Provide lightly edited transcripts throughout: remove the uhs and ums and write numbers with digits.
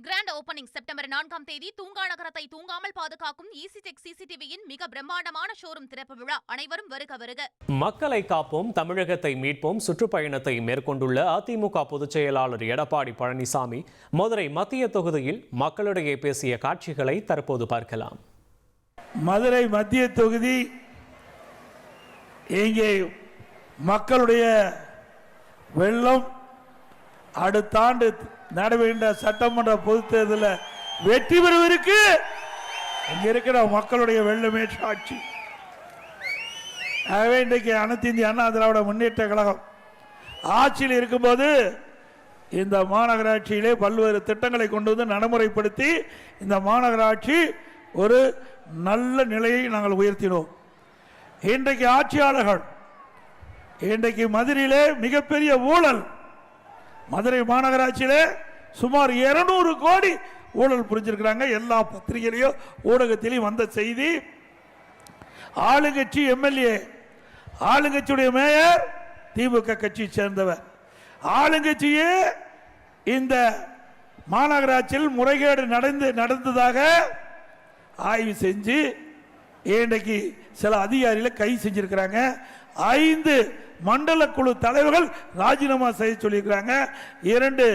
Grand opening September 4ஆம் தேதி தூங்கா நகரத்தை தூங்காமல் பாதுகாக்கும் ஈசிடெக் சிசிடிவியின் மிக பிரம்மாண்டமான ஷோரூம் திறப்பு விழா. அனைவரும் வருக வருக. மக்களை காப்போம், தமிழகத்தை மீட்போம் சுற்றுப்பயணத்தை மேற்கொண்டுள்ள அதிமுக பொதுச் செயலாளர் எடப்பாடி பழனிசாமி மதுரை மத்திய தொகுதியில் மக்களிடையே பேசிய காட்சிகளை தற்போது பார்க்கலாம். மதுரை மத்திய தொகுதி இங்கே மக்களுடைய வெள்ளம் அடுத்த ஆண்டு நடைபெறுகின்ற சட்டமன்ற பொதுத் தேர்தலில் வெற்றி பெறுவதற்கு இங்க இருக்கிற மக்களுடைய வெள்ளமே சாட்சி. ஆகவே இன்றைக்கு அனைத்து இந்திய அண்ணா திராவிட முன்னேற்ற கழகம் ஆட்சியில் இருக்கும்போது இந்த மாநகராட்சியிலே பல்வேறு திட்டங்களை கொண்டு வந்து நடைமுறைப்படுத்தி இந்த மாநகராட்சி ஒரு நல்ல நிலையை நாங்கள் உயர்த்தினோம். இன்றைக்கு ஆட்சியாளர்கள் இன்றைக்கு மதுரையிலே மிகப்பெரிய ஊழல், மதுரை மாநகராட்சியிலே சுமார் 200 கோடி ஊழல் புரிஞ்சிருக்கிறாங்க. எல்லா பத்திரிகையிலையும் ஊடகத்திலையும் வந்த செய்தி. ஆளுங்கட்சி எம்எல்ஏ, ஆளுங்கட்சியுடைய மேயர் திமுக கட்சியை சேர்ந்தவர். ஆளுங்கட்சியே இந்த மாநகராட்சியில் முறைகேடு நடந்ததாக ஆய்வு செஞ்சு இன்றைக்கு சில அதிகாரிகளை கைது செஞ்சிருக்கிறாங்க. 5 மண்டல குழு தலைவர்கள் ராஜினாமா செய்ய சொல்லியிருக்கிறாங்க. 2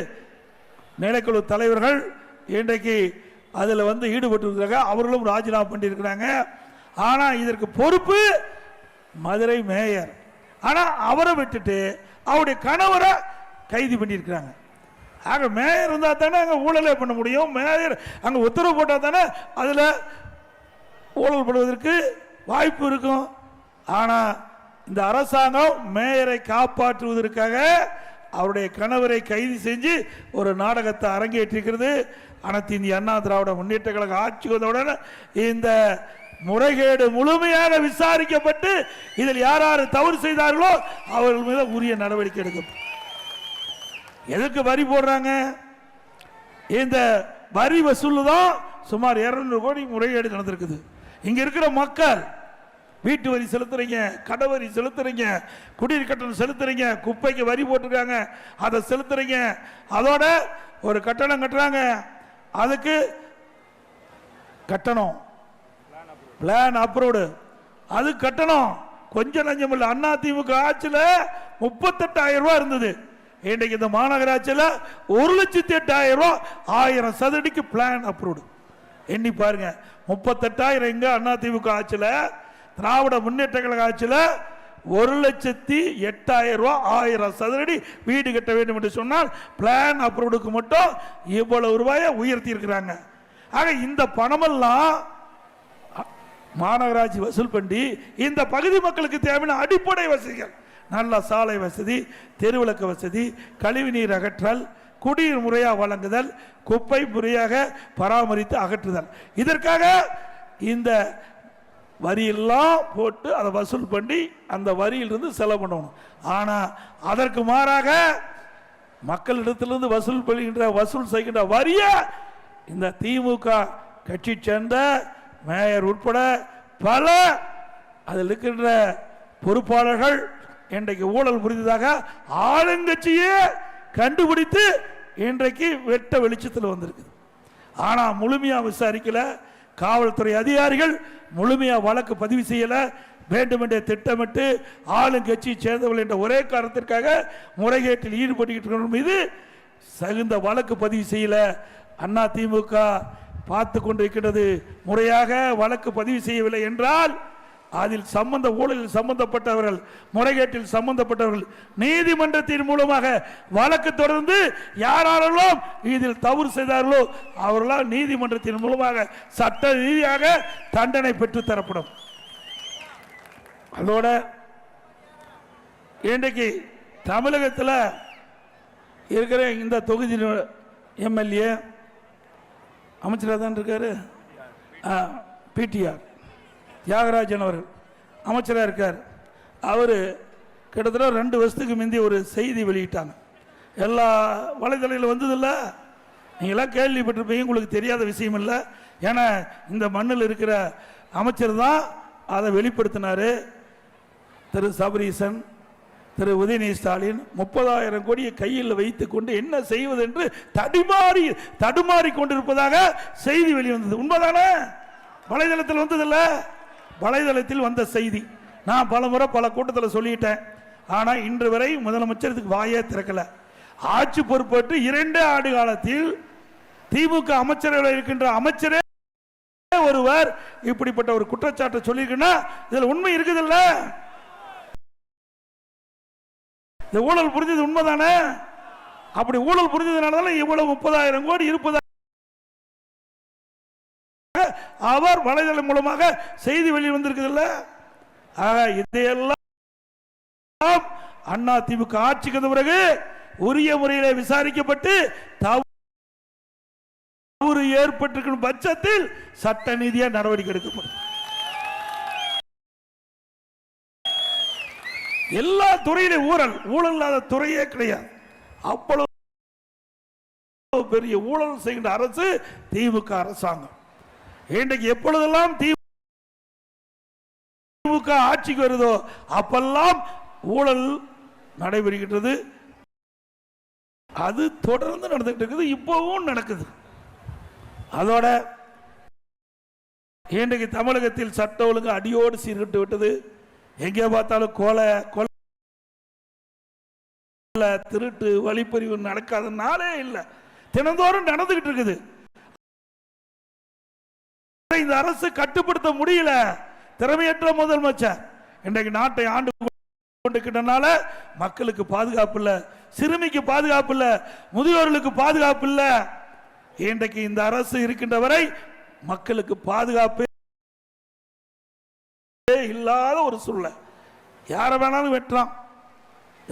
நிலைக்குழு தலைவர்கள் இன்றைக்கு அதில் ஈடுபட்டு இருக்கிறாங்க, அவர்களும் ராஜினாமா பண்ணியிருக்கிறாங்க. ஆனால் இதற்கு பொறுப்பு மதுரை மேயர். ஆனால் அவரை விட்டுட்டு அவருடைய கணவரை கைது பண்ணியிருக்கிறாங்க. ஆக மேயர் இருந்தால் தானே அங்கே ஊழலே பண்ண முடியும். மேயர் அங்கே உத்தரவு போட்டால் தானே அதில் ஊழல் பண்ணுவதற்கு வாய்ப்பு இருக்கும். ஆனால் இந்த அரசாங்கம் மேயரை காப்பாற்றுவதற்காக அவருடைய கணவரை கைது செஞ்சு ஒரு நாடகத்தை அரங்கேற்றிருக்கிறது. அனைத்து இந்திய அண்ணா திராவிட முன்னேற்ற கழக ஆட்சி வந்தவுடன் இந்த முறைகேடு முழுமையாக விசாரிக்கப்பட்டு இதில் யார் யார் தவறு செய்தார்களோ அவர்கள் மீது உரிய நடவடிக்கை எடுக்கும். எதற்கு வரி போடுறாங்க? இந்த வரி வசூல் தான் சுமார் 200 கோடி முறைகேடு நடந்திருக்குது. இங்க இருக்கிற மக்கள் வீட்டு வரி செலுத்துறீங்க, கடை வரி செலுத்துறீங்க, குடிநீர் கட்டணம் செலுத்துறீங்க, குப்பைக்கு வரி போட்டிருக்காங்க அதை செலுத்துறீங்க, அதோட ஒரு கட்டணம் கட்டுறாங்க, அதுக்கு கட்டணம் பிளான் அப்ரூவ்டு, அது கட்டணம். கொஞ்சம் நஞ்சம் இல்லை. அண்ணா திமுக ஆட்சியில் 38,000 ரூபாய் இருந்தது. இன்றைக்கு இந்த மாநகராட்சியில் 1,08,000 ரூபாய் 1000 சதுரடிக்கு பிளான் அப்ரூவ்டு. எண்ணி பாருங்க. 38,000 எங்க அண்ணா திமுக ஆட்சியில், திராவிட முன்னேற்ற கழக ஆட்சியில் 1,08,000 ரூபாய் 1000 சதுரடி வீடு கட்ட வேண்டும் என்று சொன்னால் பிளான் அப்ரூவ்டுக்கு மட்டும் இவ்வளவு ரூபாயை உயர்த்தி இருக்கிறாங்க. ஆக இந்த பணமெல்லாம் மாநகராட்சி வசூல் பண்ணி இந்த பகுதி மக்களுக்கு தேவையான அடிப்படை வசதிகள், நல்ல சாலை வசதி, தெருவிளக்கு வசதி, கழிவுநீர் அகற்றல், குடிநீர் முறையாக வழங்குதல், குப்பை முறையாக பராமரித்து அகற்றுதல், இதற்காக இந்த வரியெல்லாம் போட்டு அதை வசூல் பண்ணி அந்த வரியிலிருந்து செலவு பண்ணணும். ஆனால் அதற்கு மாறாக மக்களிடத்திலிருந்து வசூல் செய்கின்ற வரிய இந்த திமுக கட்சி சேர்ந்த மேயர் உட்பட பல அதில் இருக்கின்ற பொறுப்பாளர்கள் இன்றைக்கு ஊழல் புரிந்ததாக ஆளுங்கட்சியே கண்டுபிடித்து இன்றைக்கு வெட்ட வெளிச்சத்தில் வந்திருக்கு. ஆனால் முழுமையாக விசாரிக்கல, காவல்துறை அதிகாரிகள் முழுமையாக வழக்கு பதிவு செய்யல, வேண்டுமென்றே திட்டமிட்டு ஆளுங்கட்சியை சேர்ந்தவர்கள் என்ற ஒரே காரணத்திற்காக முறைகேட்டில் ஈடுபட்டு மீது தகுந்த வழக்கு பதிவு செய்யல. அண்ணா திமுக பார்த்து கொண்டிருக்கிறது. முறையாக வழக்கு பதிவு செய்யவில்லை என்றால் அதில் ஊழலில் சம்பந்தப்பட்டவர்கள், முறைகேட்டில் சம்பந்தப்பட்டவர்கள் நீதிமன்றத்தின் மூலமாக வழக்கு தொடர்ந்து யாரெல்லாம் இதில் தவறு செய்தார்களோ அவர்களால் நீதிமன்றத்தின் மூலமாக சட்ட ரீதியாக தண்டனை பெற்று தரப்படும். அதோட இன்றைக்கு தமிழகத்தில் இருக்கிற இந்த தொகுதி எம்எல்ஏ அமைச்சராக தான் இருக்காரு, பிடிஆர் தியாகராஜன் அவர்கள் அமைச்சராக இருக்கார். அவர் கிட்டத்தட்ட 2 வருஷத்துக்கு முந்தைய ஒரு செய்தி வெளியிட்டாங்க. எல்லா வலைதளங்களில் வந்ததில்ல, நீங்களாம் கேள்விப்பட்டிருப்பீங்க, உங்களுக்கு தெரியாத விஷயம் இல்லை. ஏன்னா இந்த மண்ணில் இருக்கிற அமைச்சர் தான் அதை வெளிப்படுத்தினார். திரு சபரீசன் திரு உதயநிதி ஸ்டாலின் 30,000 கோடியை கையில் வைத்துக் கொண்டு என்ன செய்வது என்று தடுமாறி கொண்டிருப்பதாக செய்தி வெளிவந்தது. உண்மைதானே? வலைதளத்தில் வந்ததில்ல, வலைதளத்தில் வந்த செய்தி. நான் பலமுறை பல கூட்டத்தில் சொல்லிட்டேன். ஆனால் இன்று வரை முதலமைச்சர் வாயே திறக்கல. ஆட்சி பொறுப்பேற்று 2 ஆண்டு காலத்தில் திமுக அமைச்சர்கள் இருக்கின்ற அமைச்சரே ஒருவர் இப்படிப்பட்ட ஒரு குற்றச்சாட்டை சொல்லியிருக்குன்னா இதுல உண்மை இருக்குதுல்ல? இந்த ஊழல் புரிஞ்சது உண்மைதானே? அப்படி ஊழல் புரிஞ்சதுனால இவ்வளவு 30,000 கோடி இருப்பதாக அவர் வலைதளம் மூலமாக செய்தி வெளியில் வந்திருக்குதுல்ல. இதையெல்லாம் அண்ணா திமுக ஆட்சிக்கு வந்த பிறகு உரிய முறையில் விசாரிக்கப்பட்டு தவறு ஏற்பட்டிருக்கும் பட்சத்தில் சட்ட நீதியா நடவடிக்கை எடுக்கப்படும். எல்லா துறையிலும் ஊழல் இல்லாத துறையே கிடையாது. அவ்வளவு பெரிய ஊழல் செய்கின்ற அரசு திமுக அரசாங்கம். இன்றைக்கு எப்பொழுதெல்லாம் திமுக ஆட்சிக்கு வருதோ அப்பெல்லாம் ஊழல் நடைபெறுகின்றது. அது தொடர்ந்து நடந்துட்டு இருக்குது, இப்பவும் நடக்குது. அதோட இன்றைக்கு தமிழகத்தில் சட்ட ஒழுங்கு அடியோடு சீர்கிட்டு விட்டது. எங்கே பார்த்தாலும் கொலை, திருட்டு, வழிப்பறிவு நடக்காத நாளே இல்லை. தினந்தோறும் நடந்துகிட்டு இருக்குது. இந்த அரசு கட்டுப்படுத்த முடியல. திறமையற்ற முதலமைச்சர் இன்றைக்கு நாட்டை ஆண்டு கொண்டிருக்கிறதுனால மக்களுக்கு பாதுகாப்பு இல்ல, சிறுமிக்கு பாதுகாப்பு இல்ல, முதியோர்களுக்கு பாதுகாப்பு இல்ல. இன்றைக்கு இந்த அரசு இருக்கின்ற வரை மக்களுக்கு பாதுகாப்பு இல்லாத ஒரு சூழ்நிலை. யாரை வேணாலும் வெட்டுறான்,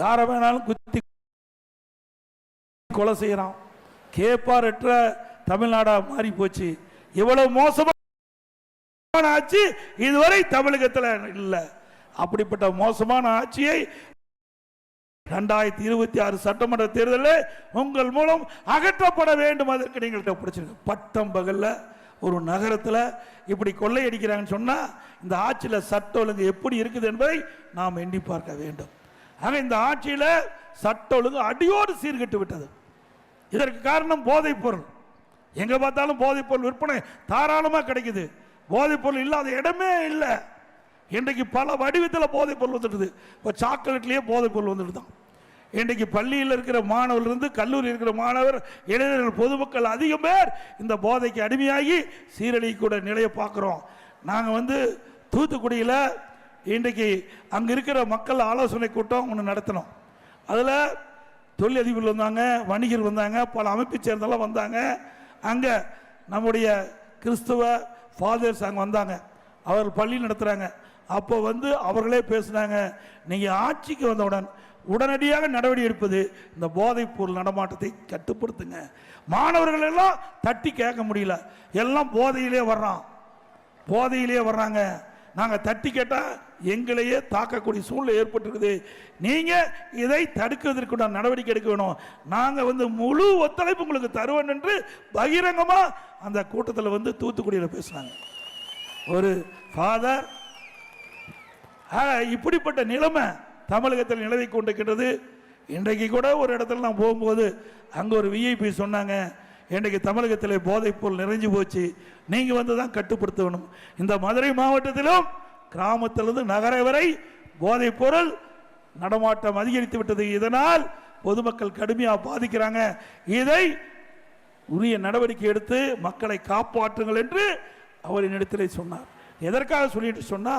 யாரை வேணாலும் குத்தி கொலை செய்யறான். கேப்பாரற்ற தமிழ்நாடா மாறி போச்சு. இவ்வளவு மோசமான ஆட்சி இதுவரை தமிழகத்தில் இல்ல. அப்படிப்பட்ட மோசமான ஆட்சியை 2026 சட்டமன்ற தேர்தலில் உங்கள் மூலம் அகற்றப்பட வேண்டும். அதற்கு நீங்கள் பிடிச்சிருக்க பட்டம் பகல்ல ஒரு நகரத்தில் இப்படி கொள்ளையடிக்கிறாங்கன்னு சொன்னா இந்த ஆட்சியில் சட்ட ஒழுங்கு எப்படி இருக்குது என்பதை நாம் எண்ணி பார்க்க வேண்டும். ஆக இந்த ஆட்சியில் சட்ட ஒழுங்கு அடியோடு சீர்கெட்டு விட்டது. இதற்கு காரணம் போதைப் பொருள். எங்க பார்த்தாலும் போதைப் பொருள் விற்பனை தாராளமாக கிடைக்குது. போதைப் பொருள் இல்லாத இடமே இல்லை. இன்றைக்கு பல வடிவத்தில் போதைப் பொருள் வந்துடுது. இப்போ சாக்லேட்லேயே போதைப் பொருள் வந்துட்டு தான். இன்றைக்கு பள்ளியில் இருக்கிற மாணவர்லேருந்து கல்லூரி இருக்கிற மாணவர், இளைஞர்கள், பொதுமக்கள் அதிகம் பேர் இந்த போதைக்கு அடிமையாகி சீரழிக்கூட நிலையை பார்க்குறோம். நாங்கள் தூத்துக்குடியில் இன்றைக்கு அங்கே இருக்கிற மக்கள் ஆலோசனை கூட்டம் ஒன்று நடத்தினோம். அதில் தொழிலதிபர்கள் வந்தாங்க, வணிகர் வந்தாங்க, பல அமைப்பை சேர்ந்தெல்லாம் வந்தாங்க. அங்கே நம்முடைய கிறிஸ்துவ ஃபாதர்ஸ் அங்கே வந்தாங்க. அவர் பள்ளி நடத்துகிறாங்க. அப்போ அவர்களே பேசினாங்க, நீங்கள் ஆட்சிக்கு வந்தவுடன் உடனடியாக நடவடிக்கை எடுப்பது இந்த போதைப் பொருள் நடமாட்டத்தை கட்டுப்படுத்துங்க. மாணவர்கள் எல்லாம் தட்டி கேட்க முடியல, எல்லாம் போதையிலே வர்றாங்க. நாங்கள் தட்டி கேட்டால் எங்களையே தாக்கக்கூடிய சூழ்நிலை ஏற்பட்டிருக்குது. நீங்கள் இதை தடுக்கிறதுக்கு நடவடிக்கை எடுக்க வேணும். நாங்கள் முழு ஒத்துழைப்பு உங்களுக்கு தருவோம் என்று பகிரங்கமாக அந்த கூட்டத்தில் தூத்துக்குடியில் பேசினாங்க ஒரு ஃபாதர். இப்படிப்பட்ட நிலைமை தமிழகத்தில் நிலவி கொண்டிருக்கிறது. இன்றைக்கு கூட ஒரு இடத்துல நான் போகும்போது அங்கே ஒரு விஐபி சொன்னாங்க, இன்றைக்கு தமிழகத்தில் போதைப் பொருள் நிறைஞ்சு போச்சு, நீங்கள் தான் கட்டுப்படுத்தணும். இந்த மதுரை மாவட்டத்திலும் கிராமத்திலிருந்து நகர வரை போதைப் பொருள் நடமாட்டம் அதிகரித்து விட்டது. இதனால் பொதுமக்கள் கடுமையாக பாதிக்கிறாங்க. இதை உரிய நடவடிக்கை எடுத்து மக்களை காப்பாற்றுங்கள் என்று அவர் என்னிடத்திலே சொன்னார். எதற்காக சொல்லிட்டு சொன்னா,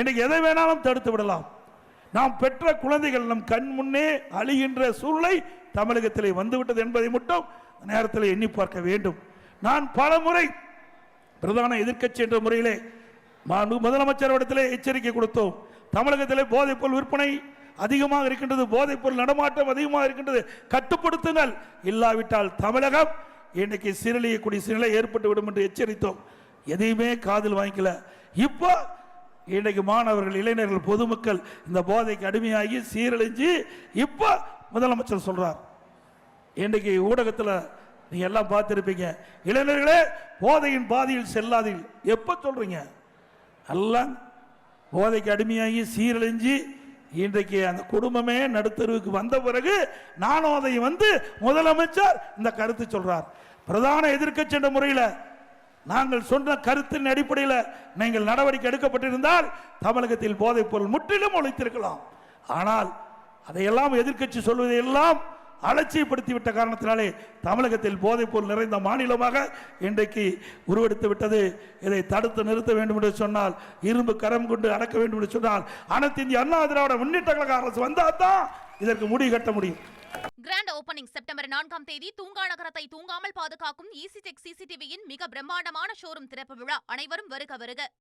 இன்னைக்கு எதை வேணாலும் தடுத்து விடலாம். நாம் பெற்ற குழந்தைகள் நம் கண் முன்னே அழிகின்ற சூழ்நிலை தமிழகத்திலே வந்துவிட்டது என்பதை மட்டும் நேரத்தில் எண்ணி பார்க்க வேண்டும். நான் பல முறை பிரதான எதிர்க்கட்சி என்ற முறையிலே முதலமைச்சரிடத்திலே எச்சரிக்கை கொடுத்தோம். தமிழகத்திலே போதைப் பொருள் விற்பனை அதிகமாக இருக்கின்றது, போதைப் பொருள் நடமாட்டம் அதிகமாக இருக்கின்றது, கட்டுப்படுத்துங்கள். இல்லாவிட்டால் தமிழகம் இன்னைக்கு சீரழியக்கூடிய சூழ்நிலை ஏற்பட்டுவிடும் என்று எச்சரித்தோம். எதையுமே காதில் வாங்கிக்கல. இப்போ இன்னைக்கு மாணவர்கள், இளைஞர்கள், பொதுமக்கள் இந்த போதைக்கு அடிமையாகி சீரழிஞ்சு இப்போ முதலமைச்சர் சொல்றார். இன்றைக்கு ஊடகத்தில் நீங்க எல்லாம் பார்த்திருப்பீங்க, இளைஞர்களே போதையின் பாதையில் செல்லாதீர்கள். எப்ப சொல்றீங்க? எல்லாம் போதைக்கு அடிமையாகி சீரழிஞ்சு இன்றைக்கு அந்த குடும்பமே நடுத்தருவுக்கு வந்த பிறகு நானும் அதை வந்து முதலமைச்சர் இந்த கருத்து சொல்றார். பிரதான எதிர்க்கட்சி என்ற முறையில் நாங்கள் சொன்ன கருத்தின் அடிப்படையில் நீங்கள் நடவடிக்கை எடுக்கப்பட்டிருந்தால் தமிழகத்தில் போதைப் பொருள் முற்றிலும் ஒழித்திருக்கலாம். ஆனால் அதையெல்லாம் எதிர்க்கட்சி சொல்வதையெல்லாம் அலட்சியப்படுத்திவிட்ட காரணத்தினாலே தமிழகத்தில் போதைப் பொருள் நிறைந்த மாநிலமாக இன்றைக்கு உருவெடுத்து விட்டது. இதை தடுத்து நிறுத்த வேண்டும் என்று சொன்னால், இரும்பு கரம் கொண்டு அடக்க வேண்டும் என்று சொன்னால், அனைத்து இந்திய அண்ணா திராவிட முன்னேற்ற கழக அரசு வந்தால் தான் இதற்கு முடிவு கட்ட முடியும். கிராண்ட் ஓபனிங் செப்டம்பர் 4ஆம் தேதி தூங்கா நகரத்தை தூங்காமல் பாதுகாக்கும் ஈசி டெக் சிசிடிவியின் மிக பிரம்மாண்டமான ஷோரூம் திறப்பு விழா. அனைவரும் வருக வருக.